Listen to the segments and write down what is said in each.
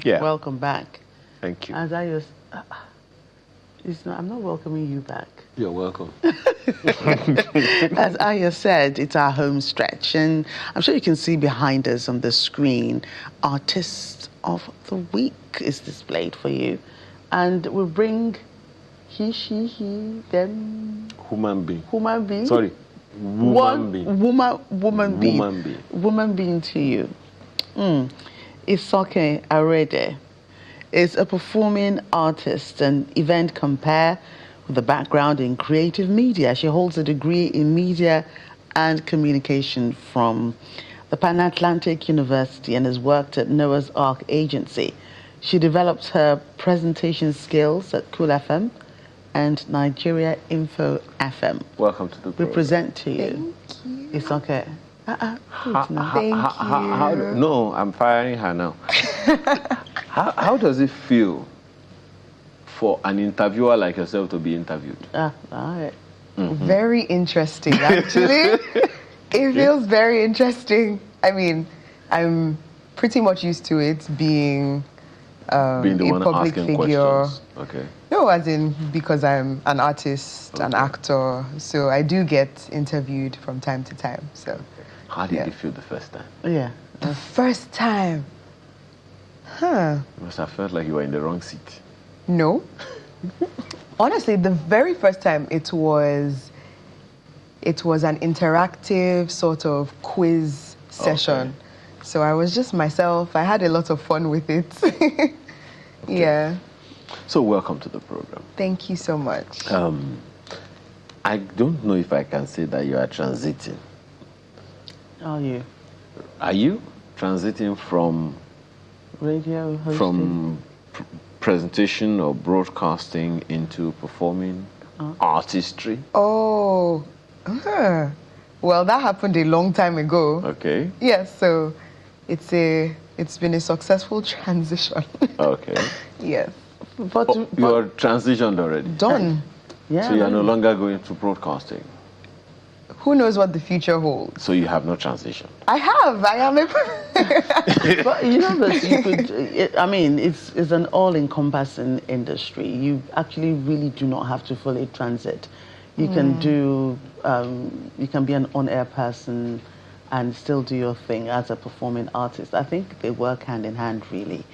Yeah. Welcome back. Thank you. As I was, I'm not welcoming you back. You're welcome. As Aya said, it's our home stretch, and I'm sure you can see behind us on the screen, Artist of the Week is displayed for you. And we'll bring he, she, he, them. Human being. Human being. Sorry. Woman being. Woman being. Woman being. Woman being to you. Isoken Aruede is a performing artist and event compare with a background in creative media. She holds a degree in media and communication from the Pan-Atlantic University and has worked at Noah's Ark Agency. She developed her presentation skills at Cool FM and Nigeria Info FM. Welcome to the program. We present to you. Thank you. It's okay. Thank you. No, I'm firing her now. how does it feel for an interviewer like yourself to be interviewed? All right. Very interesting, actually. It feels very interesting. I mean, I'm pretty much used to it being Being the a one public asking figure. questions. Okay. No, as in because I'm an artist, an actor, so I do get interviewed from time to time. So, How did you feel the first time? Yeah. the first time, You must have felt like you were in the wrong seat. no. Honestly, the very first time it was an interactive sort of quiz session. So I was just myself. I had a lot of fun with it. Yeah. So welcome to the program. Thank you so much. I don't know if I can say that you are transiting. Are you? Are you transiting from Radio hosting? presentation or broadcasting into performing artistry? Oh, well, that happened a long time ago. Okay. Yes, so it's been a successful transition. Okay. Yes. But, You're transitioned already. Done. yeah. So you are no longer going to broadcasting. Who knows what the future holds? So you have no transition. I am a... But you know that you could. It's an all-encompassing industry. You actually really do not have to fully transit. You can do. You can be an on-air person and still do your thing as a performing artist. I think they work hand in hand, really.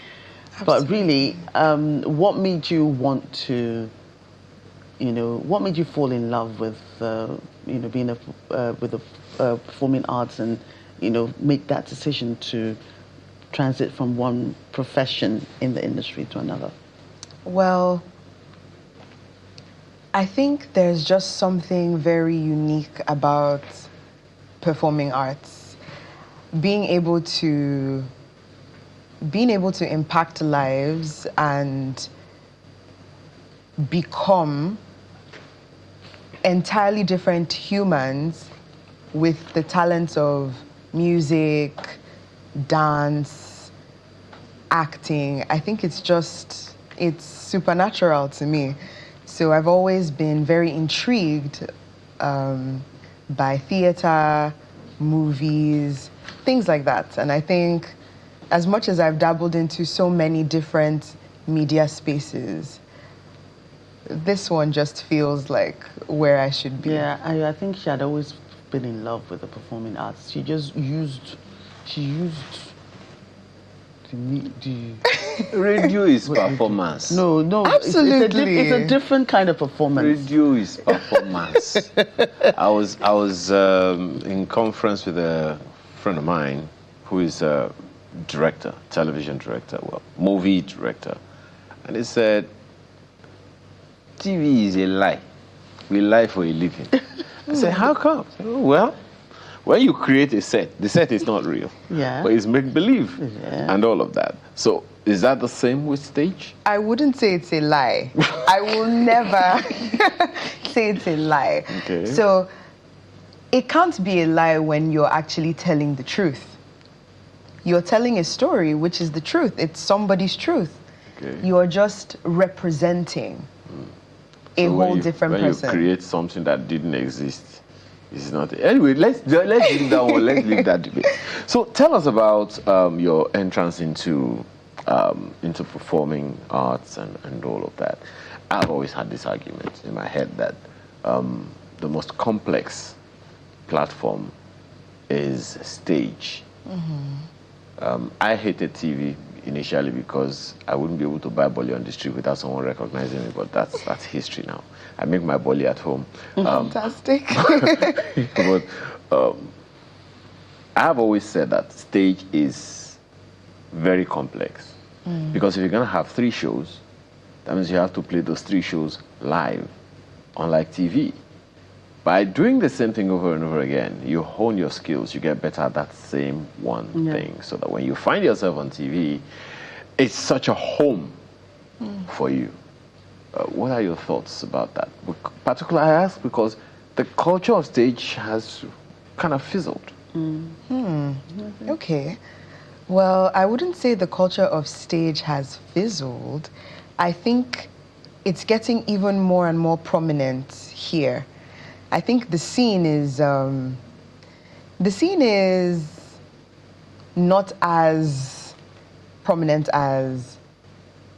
Absolutely. But really, what made you want to? What made you fall in love with being with the performing arts and make that decision to transit from one profession in the industry to another? Well, I think there's just something very unique about performing arts. Being able to impact lives and become entirely different humans with the talents of music, dance, acting. I think it's supernatural to me. So I've always been very intrigued by theater, movies, things like that. And I think as much as I've dabbled into so many different media spaces, this one just feels like where I should be. Yeah, I think she had always been in love with the performing arts. She used the Radio is performance. No, Absolutely. it's a different kind of performance. Radio is performance. I was in conference with a friend of mine who is a director, television director, movie director, and he said, TV is a lie. We lie for a living. I said, how come? Well, when you create a set, the set is not real. Yeah. But it's make-believe Yeah. and all of that. So is that the same with stage? I wouldn't say it's a lie. I will never say it's a lie. Okay. So it can't be a lie when you're actually telling the truth. You're telling a story, which is the truth. It's somebody's truth. Okay. You're just representing a whole different person. When you create something that didn't exist, it's not. Anyway, let's leave that one. Let's leave that debate. So tell us about your entrance into into performing arts and all of that, I've always had this argument in my head that the most complex platform is stage. I hated TV initially because I wouldn't be able to buy bolly on the street without someone recognizing me, but that's history now. I make my bolly at home. Fantastic. But I've always said that stage is very complex because if you're going to have 3 shows, that means you have to play those 3 shows live, unlike TV. By doing the same thing over and over again, you hone your skills, you get better at that same one thing, so that when you find yourself on TV, it's such a home for you. What are your thoughts about that? Particularly, I ask because the culture of stage has kind of fizzled. Okay. Well, I wouldn't say the culture of stage has fizzled. I think it's getting even more and more prominent here. I think the scene is not as prominent as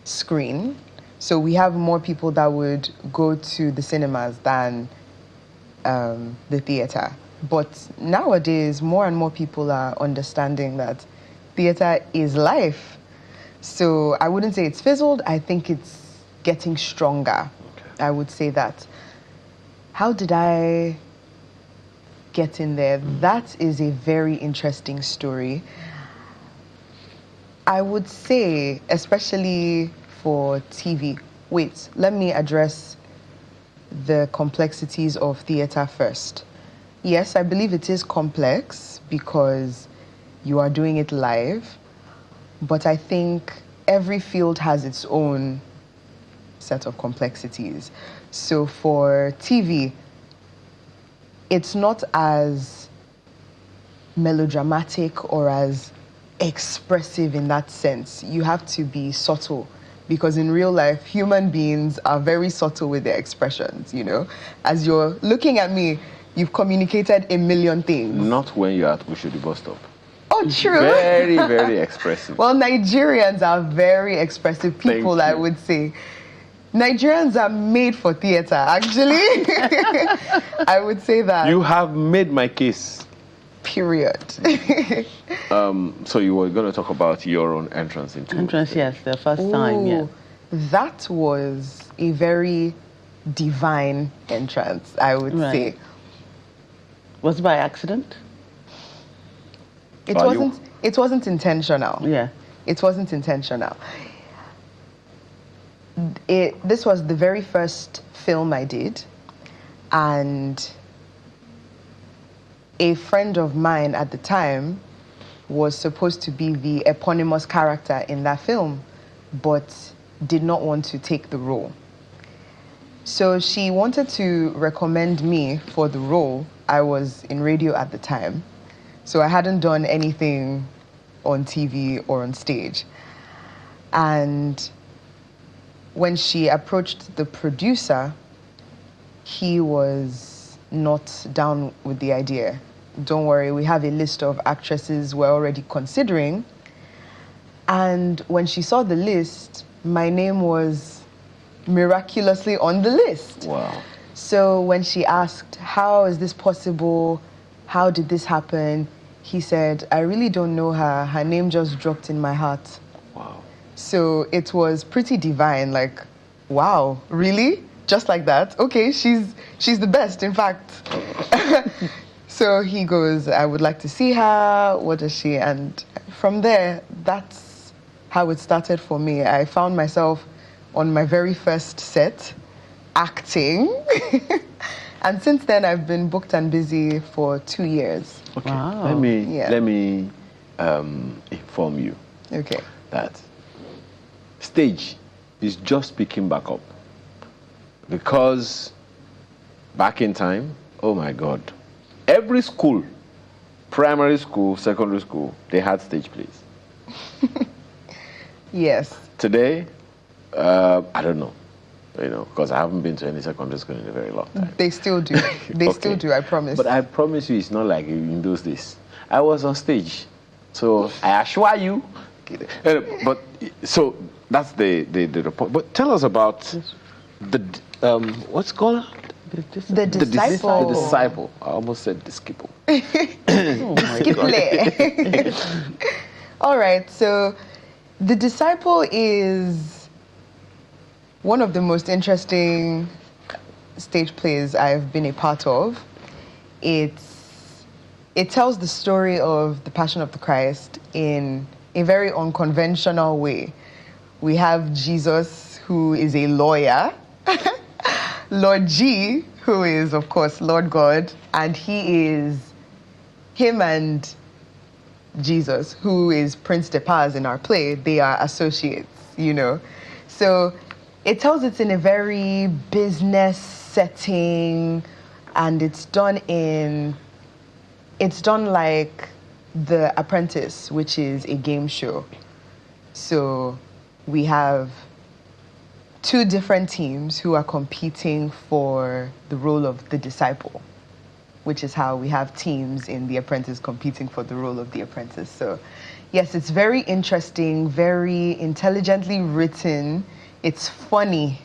screen. So we have more people that would go to the cinemas than the theater. But nowadays, more and more people are understanding that theater is life. So I wouldn't say it's fizzled. I think it's getting stronger. Okay. I would say that. How did I get in there? That is a very interesting story. I would say, especially for TV. Wait, let me address the complexities of theater first. Yes, I believe it is complex because you are doing it live, but I think every field has its own set of complexities. So for TV, it's not as melodramatic or as expressive in that sense. You have to be subtle because in real life, human beings are very subtle with their expressions, you know. As you're looking at me, you've communicated a million things. Not when you're at Ushodi bus stop. Oh, true. Very, very expressive. Well, Nigerians are very expressive people, I would say. Nigerians are made for theater, actually. I would say that. You have made my case. Period. So you were going to talk about your own entrance into entrance, yes, the first time, yeah. That was a very divine entrance, I would say. Was it by accident? It wasn't intentional. Yeah. It wasn't intentional. This was the very first film I did, and a friend of mine at the time was supposed to be the eponymous character in that film, but did not want to take the role. So she wanted to recommend me for the role. I was in radio at the time, so I hadn't done anything on TV or on stage. And when she approached the producer, he was not down with the idea. Don't worry, we have a list of actresses we're already considering. And when she saw the list, my name was miraculously on the list. Wow. So when she asked, how is this possible? How did this happen? He said, I really don't know her. Her name just dropped in my heart. Wow. So it was pretty divine, like, wow, really? Just like that? Okay, she's the best, in fact. So he goes, I would like to see her. What is she? And from there, that's how it started for me. I found myself on my very first set, acting. And since then, I've been booked and busy for 2 years. Okay. Wow. Let me inform you. Okay. That stage is just picking back up. Because back in time, oh my God, every school, primary school, secondary school, they had stage plays. Yes. Today, I don't know, because I haven't been to any secondary school in a very long time. They still do. They still do, I promise. But I promise you, it's not like in those days. I was on stage. So I assure you, kidding. But so that's the report. But tell us about the what's it called? The disciple. The disciple. I almost said disciple. Oh my God. All right, so The Disciple is one of the most interesting stage plays I've been a part of. It tells the story of the Passion of the Christ in a very unconventional way. We have Jesus, who is a lawyer, Lord G, who is, of course, Lord God, and him and Jesus, who is Prince de Paz in our play, they are associates, you know. So it tells it in a very business setting, and it's done like The Apprentice, which is a game show. So we have two different teams who are competing for the role of the disciple, which is how we have teams in The Apprentice competing for the role of the apprentice. So yes, it's very interesting, very intelligently written. It's funny.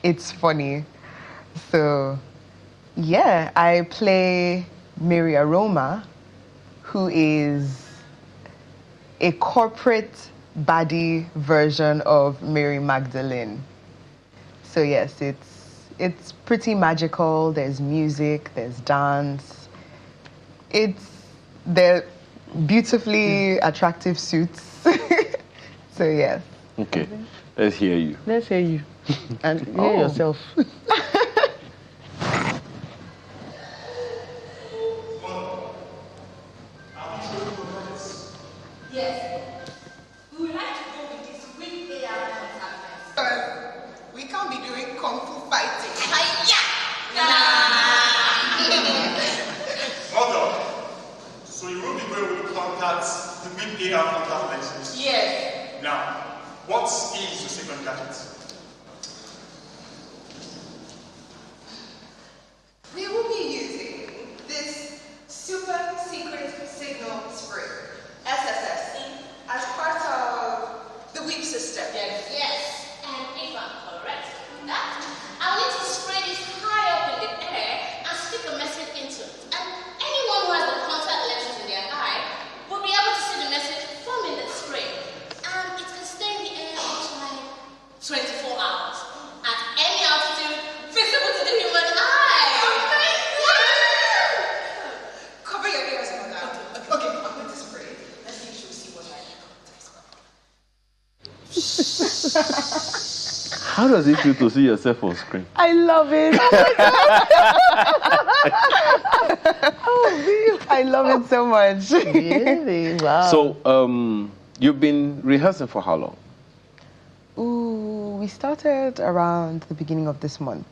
It's funny. So yeah, I play Mary Aroma, who is a corporate baddie version of Mary Magdalene. So yes, it's pretty magical. There's music, there's dance. They're beautifully attractive suits. So yes. Okay, let's hear you. Let's hear you. And hear yourself. We can't be doing kung fu fighting. Mother, so you will be going with contact, the big AR contact lenses? Yes. Now, what is the second gadget? We will be using this super secret signal spray, SSS, as part of the WEEP system. Yes, and if I'm correct in that, I'll need to spray this high up in the air and stick a message into it. And anyone who has the contact lenses in their eye will be able to see the message from in the spray. And it can stay in the air for like 24 hours at any altitude visible to the human eye. Cover your ears, mother. Okay, I'm going to spray. Let's see if she'll see what I do. How does it feel to see yourself on screen? I love it. I love it so much. Really? Wow. So, you've been rehearsing for how long? Ooh, we started around the beginning of this month.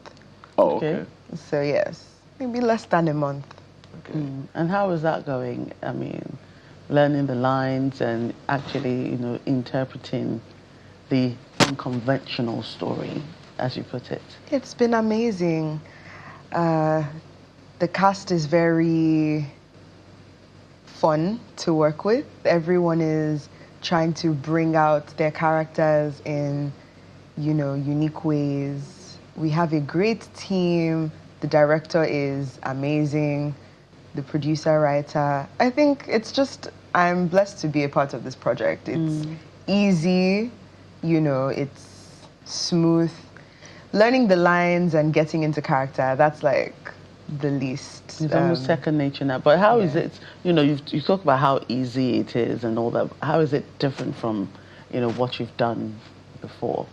Oh, Okay. okay. So yes, maybe less than a month. Okay. And how is that going? I mean, learning the lines and actually, interpreting the unconventional story, as you put it. It's been amazing. The cast is very fun to work with. Everyone is trying to bring out their characters in, unique ways. We have a great team. The director is amazing. The producer, writer. I think I'm blessed to be a part of this project. It's easy, it's smooth. Learning the lines and getting into character, that's like the least. It's almost second nature now. But how is it, you talk about how easy it is and all that. How is it different from, what you've done before?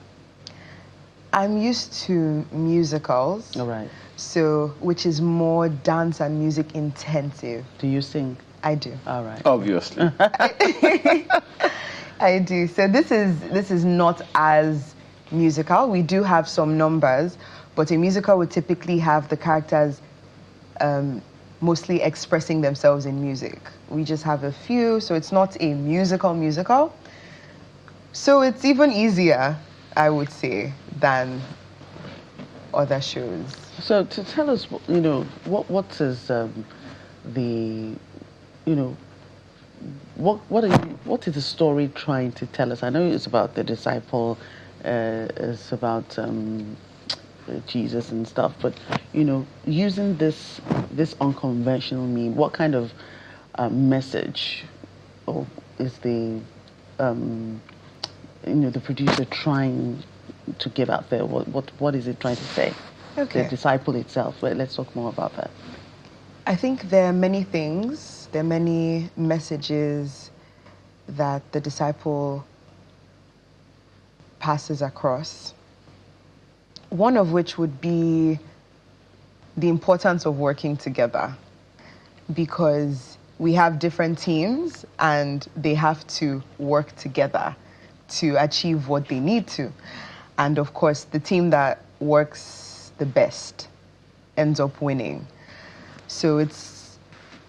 I'm used to musicals. All right. So, which is more dance and music intensive. Do you sing? I do. All right. Obviously. I do. So this is not as musical. We do have some numbers, but a musical would typically have the characters mostly expressing themselves in music. We just have a few, so it's not a musical. So it's even easier, I would say, than other shows. So to tell us, what is what is the story trying to tell us? I know it's about the disciple, it's about Jesus and stuff, but using this unconventional meme, what kind of message is the the producer trying to give out there? What is it trying to say? Okay. The disciple itself. Let's talk more about that. I think there are many things, there are many messages that the disciple passes across. One of which would be the importance of working together, because we have different teams and they have to work together to achieve what they need to. And of course, the team that works the best ends up winning. So it's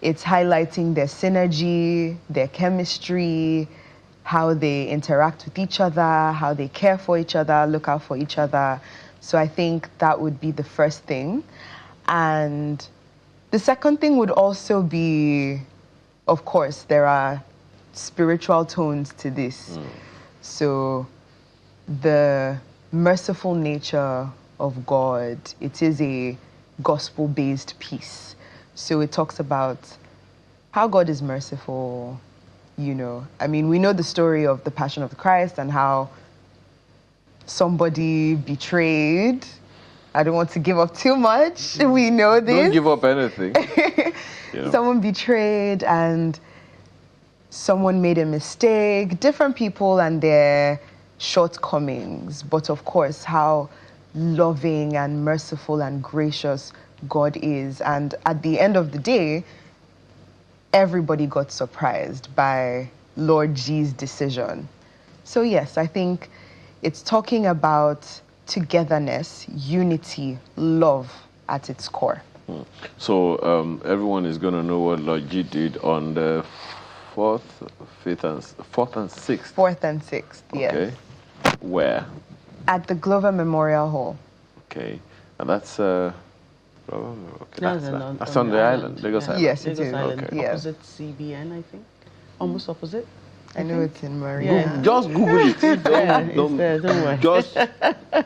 highlighting their synergy, their chemistry, how they interact with each other, how they care for each other, look out for each other. So I think that would be the first thing. And the second thing would also be, of course, there are spiritual tones to this. So the merciful nature of God, it is a gospel-based piece. So it talks about how God is merciful, I mean, we know the story of the Passion of the Christ and how somebody betrayed. I don't want to give up too much. We know this. Don't give up anything. Someone betrayed and someone made a mistake. Different people and their shortcomings. But of course, how loving and merciful and gracious God is. And at the end of the day, everybody got surprised by Lord G's decision. So yes, I think it's talking about togetherness, unity, love at its core. So everyone is going to know what Lord G did on the 4th and 6th. 4th and 6th, yes. Okay. Where? At the Glover Memorial Hall. Okay. And that's that's on the island, Lagos Island. Yes, it Lagos is. Island, Okay. Yes. opposite CBN, I think. Almost opposite. I know it's in Marina. Yeah. Just Google it. It's there, don't worry. Just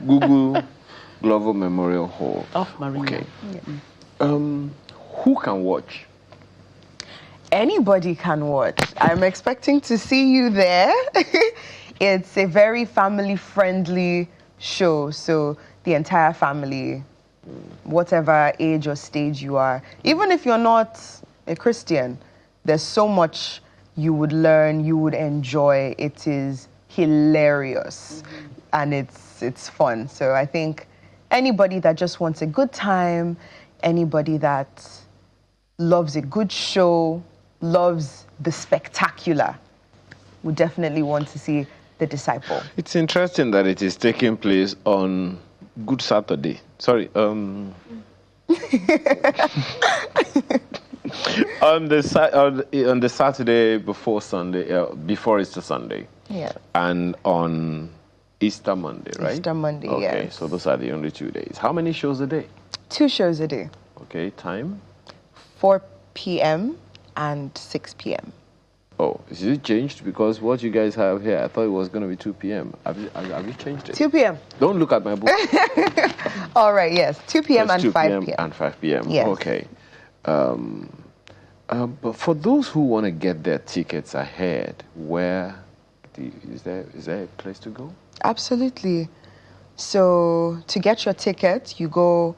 Google Glover Memorial Hall. Off Marina. Okay. Who can watch? Anybody can watch. I'm expecting to see you there. It's a very family-friendly show, so the entire family, whatever age or stage you are, even if you're not a Christian, there's so much you would learn, you would enjoy. It is hilarious and it's fun. So I think anybody that just wants a good time, anybody that loves a good show, loves the spectacular, would definitely want to see The Disciple. It's interesting that it is taking place on Good Saturday. Sorry, on the Saturday before Sunday, before Easter Sunday. Yeah. And on Easter Monday, right? Easter Monday, okay, yes. so those are the only 2 days. How many shows a day? 2 shows a day. Okay, time? 4 p.m. and 6 p.m. Oh, is it changed? Because what you guys have here, I thought it was going to be 2 p.m. Have you changed it? 2 p.m. Don't look at my book. All right, yes. 2 p.m. and 2 5 p.m. p.m. and 5 p.m. Yes. Okay. But for those who want to get their tickets ahead, is there a place to go? Absolutely. So to get your ticket, you go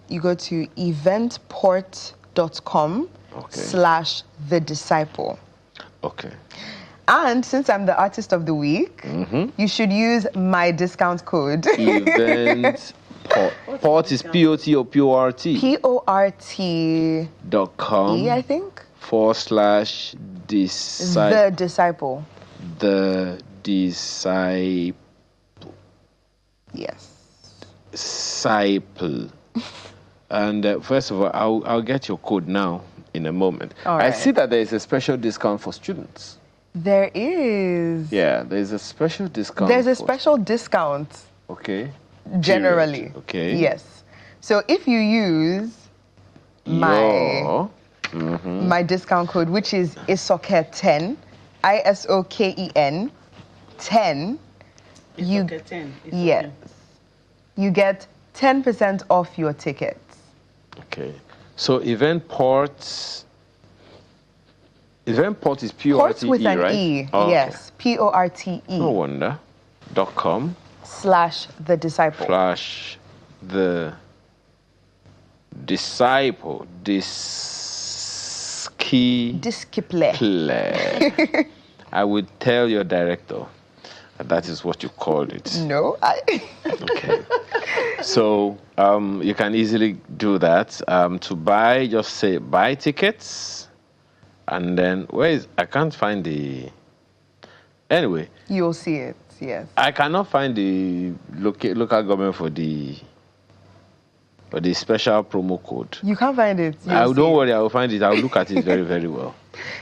to eventport.com/The Disciple. Okay. And since I'm the artist of the week, you should use my discount code. Event Port is P-O-T or P-O-R-T? P-O-R-T.com, I think. /disciple. The Disciple. The Disciple. Yes. Disciple. And first of all, I'll get your code now in a moment. All right. I see that there is a special discount for students. There is. Yeah, there's a special discount. There's a special discount. Okay. Generally. Period. Okay. Yes. So if you use my my discount code, which is Isoken10, ISOKEN 10. You 10. yes, you get 10% off your tickets. Okay. So Eventport is P-O-R-T-E, Port with an right? E, Oh, yes, PORTE No wonder. .com /the disciple. /the disciple. Disciple. I would tell your director that is what you called it. No, Okay. So you can easily do that. To buy, just say buy tickets, and then I can't find the. Anyway. You'll see it. Yes. I cannot find the local government for the special promo code. You can't find it. Don't worry, I will find it. I will look at it very, very well.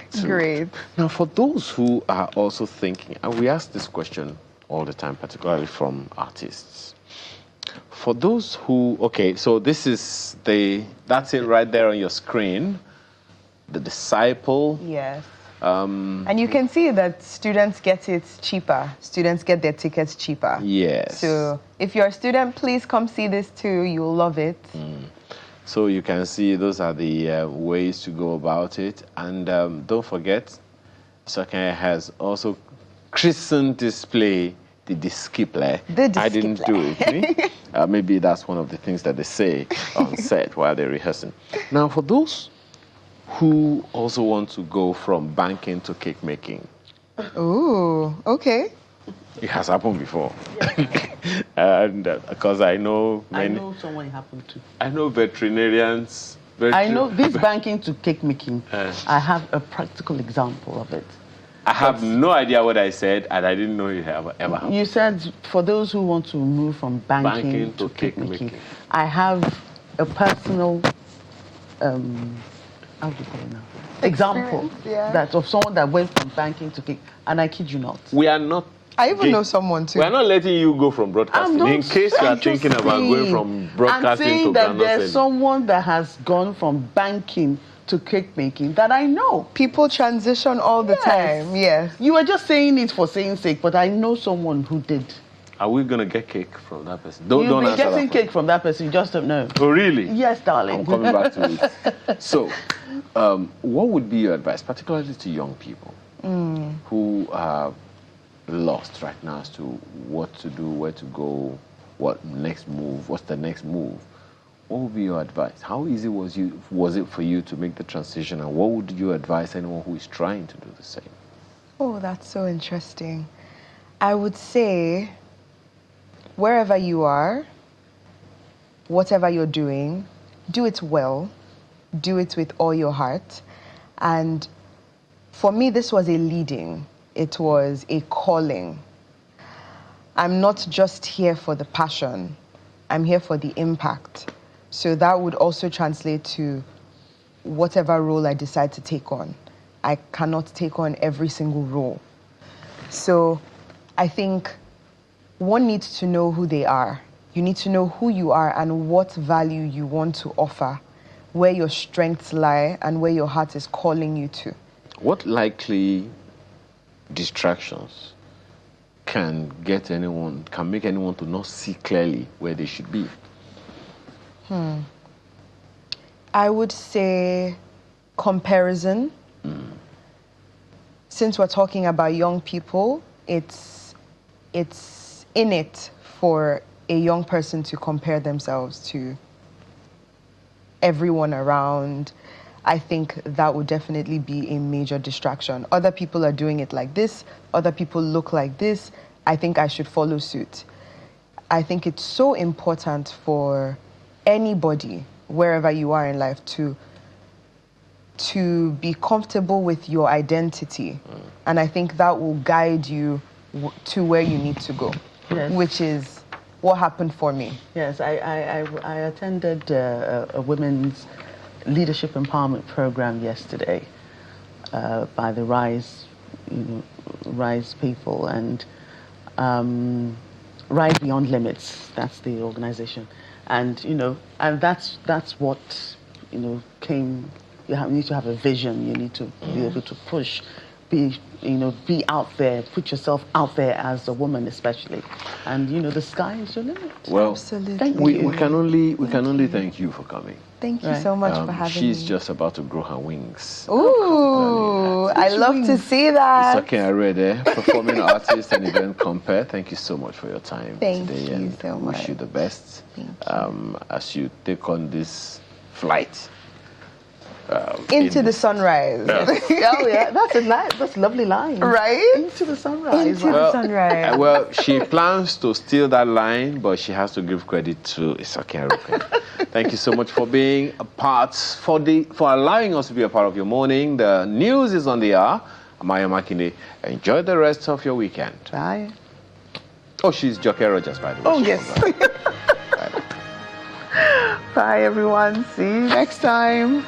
So, great. Now, for those who are also thinking, and we ask this question all the time, particularly from artists. For those who, okay, so this is that's it right there on your screen. The Disciple. Yes. And you can see that students get it cheaper. Students get their tickets cheaper. Yes. So if you're a student, please come see this too. You'll love it. So you can see those are the ways to go about it. And don't forget, Isoken has also christened display the Disciple. I didn't do it. Maybe that's one of the things that they say on set while they're rehearsing. Now, for those who also want to go from banking to cake making. Ooh, okay. It has happened before. And because I know someone it happened to. I know veterinarians. I know this banking to cake making. I have a practical example of it. I have no idea what I said, and I didn't know it ever happened. You said for those who want to move from banking to cake making. I have a personal how do you call it now? Example that of someone that went from banking to cake, and I kid you not. We are not. I even know someone too. We are not letting you go from broadcasting. In case you are thinking about going from broadcasting I'm saying to that there's someone that has gone from banking to cake making that I know. People transition all the time. Yes. You were just saying it for saying sake, but I know someone who did. Are we gonna get cake from that person? You'll be getting cake from that person. You just don't know. Oh, really? Yes, darling. I'm coming back to it. So, what would be your advice, particularly to young people who are lost right now as to what to do, where to go, what's the next move? What would be your advice? How easy was it for you to make the transition, and what would you advise anyone who is trying to do the same? Oh, that's so interesting. I would say, wherever you are, whatever you're doing, do it well, do it with all your heart. And for me, this was a leading. It was a calling. I'm not just here for the passion. I'm here for the impact. So that would also translate to whatever role I decide to take on. I cannot take on every single role. So I think one needs to know who they are. You need to know who you are and what value you want to offer, where your strengths lie and where your heart is calling you to. What likely distractions can make anyone to not see clearly where they should be? I would say comparison. Since we're talking about young people, it's innate for a young person to compare themselves to everyone around. I think that would definitely be a major distraction. Other people are doing it like this. Other people look like this. I think I should follow suit. I think it's so important for anybody, wherever you are in life, to be comfortable with your identity. And I think that will guide you to where you need to go, which is what happened for me. Yes, I attended a women's leadership empowerment program yesterday by the Rise people, and Rise Beyond Limits. That's the organization, and and that's what came need to have a vision. You need to be able to push, be out there, put yourself out there as a woman, especially. And the sky is your limit. Well, Absolutely. we can only thank you for coming. Thank you so much for having She's me. just about to grow her wings. Ooh, I love to see that. Isoken Aruede, performing artist and event compare. Thank you so much for your time Thank today, you and so wish much. you the best Thank as you take on this flight. Into the sunrise. Oh yeah, that's a lovely line. Right? Into the sunrise. Into the sunrise. Well, she plans to steal that line, but she has to give credit to Isoken Aruede. Thank you so much for being a part, for allowing us to be a part of your morning. The news is on the hour. Amaya Makinde, enjoy the rest of your weekend. Bye. Oh, she's Joke Rogers, by the way. Oh, She yes. comes out. Bye. Bye, everyone. See you next time.